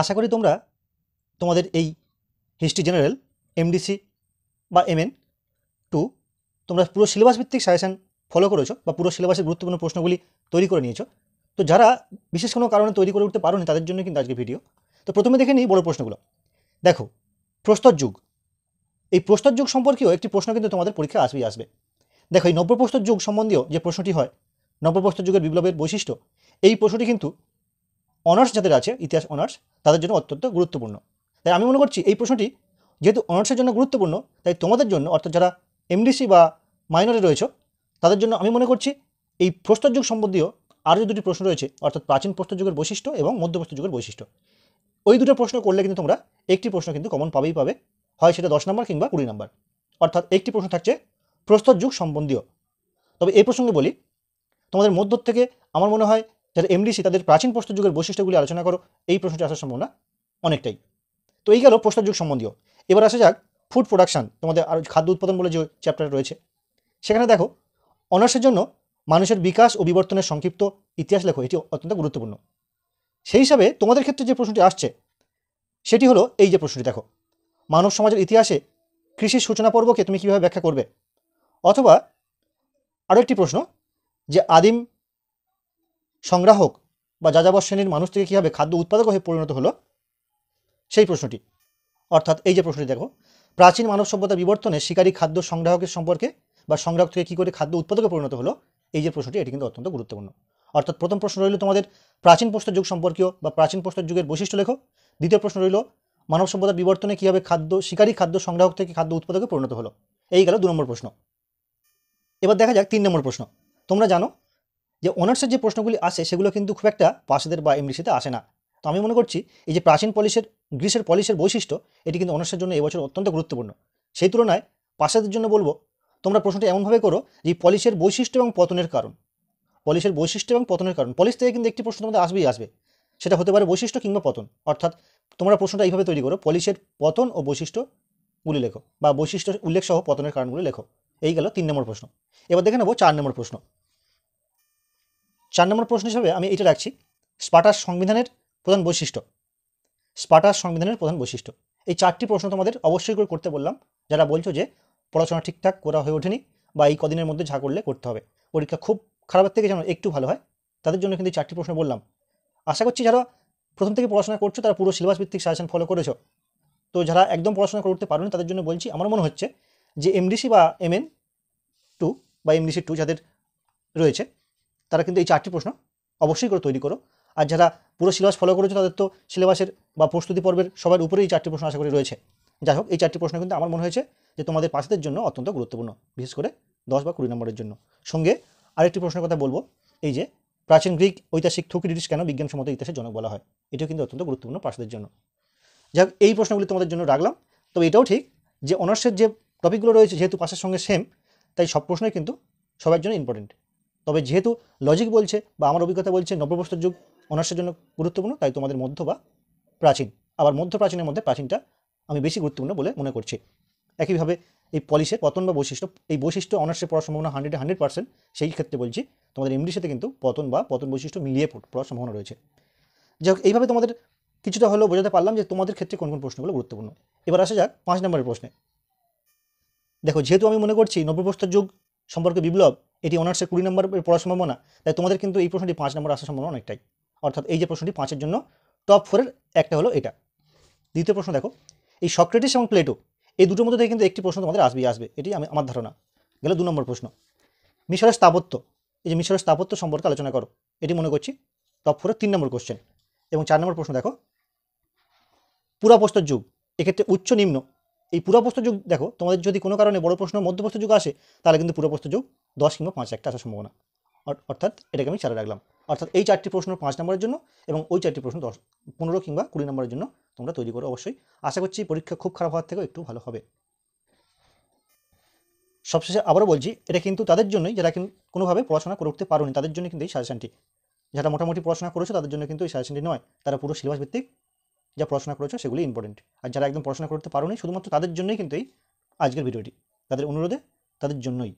আশা করি তোমরা তোমাদের এই হিস্ট্রি জেনারেল এমডিসি বা MN2 তোমরা পুরো সিলেবাস ভিত্তিক সাজেশন ফলো করেছো বা পুরো সিলেবাসের গুরুত্বপূর্ণ প্রশ্নগুলি তৈরি করে নিয়েছো। তো যারা বিশেষ কোনো কারণে তৈরি করে উঠতে পারোনি তাদের জন্য কিন্তু আজকে ভিডিও। তো প্রথমে দেখে নিই বড় প্রশ্নগুলো। দেখো, প্রস্তর যুগ, এই প্রস্তর যুগ সম্পর্কেও একটি প্রশ্ন কিন্তু তোমাদের পরীক্ষা আসবে। দেখো, এই নব্যপ্রস্তর যুগ সম্বন্ধীয় যে প্রশ্নটি হয়, নব্যপ্রস্তর যুগের বিপ্লবের বৈশিষ্ট্য, এই প্রশ্নটি কিন্তু অনার্স যাদের আছে, ইতিহাস অনার্স, তাদের জন্য অত্যন্ত গুরুত্বপূর্ণ। তাই আমি মনে করছি এই প্রশ্নটি যেহেতু অনার্সের জন্য গুরুত্বপূর্ণ, তাই তোমাদের জন্য অর্থাৎ যারা এমডিসি বা মাইনরে রয়েছে তাদের জন্য আমি মনে করছি এই প্রস্তর যুগ সম্বন্ধীয় আরও দুটি প্রশ্ন রয়েছে, অর্থাৎ প্রাচীন প্রস্তর যুগের বৈশিষ্ট্য এবং মধ্যপ্রস্তর যুগের বৈশিষ্ট্য। ওই দুটো প্রশ্ন করলে কিন্তু তোমরা একটি প্রশ্ন কিন্তু কমন পাবে, হয় সেটা 10 নম্বর কিংবা 20 নম্বর। অর্থাৎ একটি প্রশ্ন থাকছে প্রস্তর যুগ সম্বন্ধীয়। তবে এই প্রসঙ্গে বলি, তোমাদের মধ্য থেকে আমার মনে হয় যারা এমডিসি তাদের প্রাচীন প্রস্তর যুগের বৈশিষ্ট্যগুলি আলোচনা করো, এই প্রশ্নটি আসার সম্ভাবনা অনেকটাই। তো এই গেল প্রস্তর যুগ সম্বন্ধীয়। এবার আসা যাক ফুড প্রোডাকশন, তোমাদের আর খাদ্য উৎপাদন বলে যে চ্যাপ্টার রয়েছে, সেখানে দেখো অনার্সের জন্য মানুষের বিকাশ ও বিবর্তনের সংক্ষিপ্ত ইতিহাস লেখো, এটি অত্যন্ত গুরুত্বপূর্ণ। সেই হিসাবে তোমাদের ক্ষেত্রে যে প্রশ্নটি আসছে সেটি হলো এই যে প্রশ্নটি, দেখো, মানব সমাজের ইতিহাসে কৃষির সূচনা পর্বকে তুমি কীভাবে ব্যাখ্যা করবে? অথবা আরও একটি প্রশ্ন, যে আদিম সংগ্রাহক বা যাযাবর শ্রেণীর মানুষ থেকে কীভাবে খাদ্য উৎপাদক হয়ে পরিণত হলো, সেই প্রশ্নটি। অর্থাৎ এই যে প্রশ্নটি, দেখো, প্রাচীন মানব সভ্যতার বিবর্তনে শিকারী খাদ্য সংগ্রাহকের সম্পর্কে বা সংগ্রাহক থেকে কী করে খাদ্য উৎপাদকে পরিণত হলো, এই যে প্রশ্নটি, এটি কিন্তু অত্যন্ত গুরুত্বপূর্ণ। অর্থাৎ প্রথম প্রশ্ন রইল তোমাদের প্রাচীন প্রস্তর যুগ সম্পর্কীয় বা প্রাচীন প্রস্তর যুগের বৈশিষ্ট্য লেখো। দ্বিতীয় প্রশ্ন রইল মানব সভ্যতার বিবর্তনে কীভাবে শিকারী খাদ্য সংগ্রাহক থেকে খাদ্য উৎপাদকে পরিণত হলো। এই গেল 2 নম্বর প্রশ্ন। এবার দেখা যাক 3 নম্বর প্রশ্ন। তোমরা জানো যে অনার্সের যে প্রশ্নগুলি আসে সেগুলো কিন্তু খুব একটা পাশেদের বা এমডিসিতে আসে না। তো আমি মনে করছি এই যে প্রাচীন গ্রিসের পলিশের বৈশিষ্ট্য, এটি কিন্তু অনার্সের জন্য এবছর অত্যন্ত গুরুত্বপূর্ণ। সেই তুলনায় পাশেদের জন্য বলবো তোমরা প্রশ্নটি এমনভাবে করো যে পলিশের বৈশিষ্ট্য এবং পতনের কারণ। পলিশের বৈশিষ্ট্য এবং পতনের কারণ, পলিশ থেকে কিন্তু একটি প্রশ্ন তোমাদের আসবে, সেটা হতে পারে বৈশিষ্ট্য কিংবা পতন। অর্থাৎ তোমরা প্রশ্নটা এইভাবে তৈরি করো, পলিশের পতন ও বৈশিষ্ট্যগুলি লেখো, বা বৈশিষ্ট্য উল্লেখ সহ পতনের কারণগুলি লেখো। এই গেল 3 নম্বর প্রশ্ন। এবার দেখে নেবো 4 নম্বর প্রশ্ন। 4 নম্বর প্রশ্ন হিসাবে আমি এটা রাখছি স্পার্টার সংবিধানের প্রধান বৈশিষ্ট্য। স্পার্টার সংবিধানের প্রধান বৈশিষ্ট্য, এই 4টি প্রশ্ন তোমাদের অবশ্যই করে করতে বললাম। যারা বলছো যে পড়াশোনা ঠিকঠাক করা হয়ে ওঠেনি বা এই কদিনের মধ্যে যা করলে করতে হবে, পরীক্ষা খুব খারাপের থেকে যেন একটু ভালো হয়, তাদের জন্য কিন্তু এই 4টি প্রশ্ন বললাম। আশা করছি যারা প্রথম থেকে পড়াশোনা করছো তারা পুরো সিলেবাস ভিত্তিক সাজেশন ফলো করেছো। তো যারা একদম পড়াশোনা করতে পারোনি তাদের জন্য বলছি, আমার মনে হচ্ছে যে এমডিসি বা MN2 বা MDC2 যাদের রয়েছে তারা কিন্তু এই 4টি প্রশ্ন অবশ্যই করে তৈরি করো। আর যারা পুরো সিলেবাস ফলো করেছো তাদের তো সিলেবাসের বা প্রস্তুতি পর্বের সবার উপরেই এই 4টি প্রশ্ন আশা করি রয়েছে। যাই হোক, এই 4টি প্রশ্ন কিন্তু আমার মনে হয়েছে যে তোমাদের পাশেদের জন্য অত্যন্ত গুরুত্বপূর্ণ, বিশেষ করে 10 বা 20 নম্বরের জন্য। সঙ্গে আরেকটি প্রশ্নের কথা বলবো, এই যে প্রাচীন গ্রিক ঐতিহাসিক থুকিডিডিস কেন বিজ্ঞানসম্মত ইতিহাসের জনক বলা হয়, এটিও কিন্তু অত্যন্ত গুরুত্বপূর্ণ পাশেদের জন্য। যাই হোক, এই প্রশ্নগুলি তোমাদের জন্য রাখলাম। তবে এটাও ঠিক যে অনার্সের যে টপিকগুলো রয়েছে যেহেতু পাশের সঙ্গে সেম, তাই সব প্রশ্নই কিন্তু সবার জন্য ইম্পর্টেন্ট। তবে যেহেতু লজিক বলছে বা আমার অভিজ্ঞতা বলছে নব্যপ্রস্তর যুগ অনার্সের জন্য গুরুত্বপূর্ণ, তাই তোমাদের মধ্য বা প্রাচীন, আবার মধ্য প্রাচীনের মধ্যে প্রাচীনটা আমি বেশি গুরুত্বপূর্ণ বলে মনে করছি। একইভাবে এই পলিশের পতন বা বৈশিষ্ট্য, এই বৈশিষ্ট্য অনার্সে পড়ার সম্ভাবনা 100% সেই ক্ষেত্রে বলছি তোমাদের এমডির সাথে কিন্তু পতন বা পতন বৈশিষ্ট্য মিলিয়ে পড়ার সম্ভাবনা রয়েছে। যাই হোক, এইভাবে তোমাদের কিছুটা হলেও বোঝাতে পারলাম যে তোমাদের ক্ষেত্রে কোন কোন প্রশ্নগুলো গুরুত্বপূর্ণ। এবার আসা যাক 5 নম্বরের প্রশ্নে। দেখো, যেহেতু আমি মনে করছি নব্যপ্রস্তর যুগ সম্পর্কে বিপ্লব এটি অনার্সের 20 নম্বর পড়ার সম্ভাবনা, তাই তোমাদের কিন্তু এই প্রশ্নটি 5 নম্বর আসার সম্ভাবনা অনেকটাই। অর্থাৎ এই যে প্রশ্নটি 5-এর জন্য টপ 4-এর একটা হলো এটা। দ্বিতীয় প্রশ্ন দেখো, এই সক্রেটিস এবং প্লেটো এই দুটোর মধ্যে থেকে কিন্তু একটি প্রশ্ন তোমাদের আসবে, এটি আমার ধারণা। গেল 2 নম্বর প্রশ্ন, মিশরের স্থাপত্য, এই যে মিশরের স্থাপত্য সম্পর্কে আলোচনা করো, এটি মনে করছি টপ 4-এর 3 নম্বর কোশ্চেন। এবং 4 নম্বর প্রশ্ন দেখো, পুরাপ্রস্তর যুগ, এক্ষেত্রে উচ্চ নিম্ন, এই পুরাপ্রস্তর যুগ দেখো তোমাদের যদি কোনো কারণে বড় প্রশ্ন মধ্যপ্রস্তর যুগ আসে তাহলে কিন্তু পুরাপ্রস্তর যুগ 10 কিংবা 5 একটা আসার সম্ভাবনা। অর্থাৎ এটাকে আমি 4-এ রাখলাম। অর্থাৎ এই 4টি প্রশ্ন 5 নম্বরের জন্য এবং ওই 4টি প্রশ্ন 15 কিংবা 20 নম্বরের জন্য তোমরা তৈরি করো অবশ্যই। আশা করছি পরীক্ষা খুব খারাপ হওয়ার থেকেও একটু ভালো হবে। সবশেষে আবারও বলছি, এটা কিন্তু তাদের জন্যই যারা কিন্তু কোনোভাবে পড়াশোনা করে উঠতে পারোনি তাদের জন্য কিন্তু এই সাজেশনটি। যারা মোটামুটি পড়াশোনা করেছো তাদের জন্য কিন্তু এই সাজেশনটি নয়, তারা পুরো সিলেবাস ভিত্তিক যা পড়াশোনা করেছো সেগুলি ইম্পর্টেন্ট। আর যারা একদম পড়াশোনা করতে পারোনি শুধুমাত্র তাদের জন্যই কিন্তু এই আজকের ভিডিওটি, তাদের অনুরোধে, তাদের জন্যই।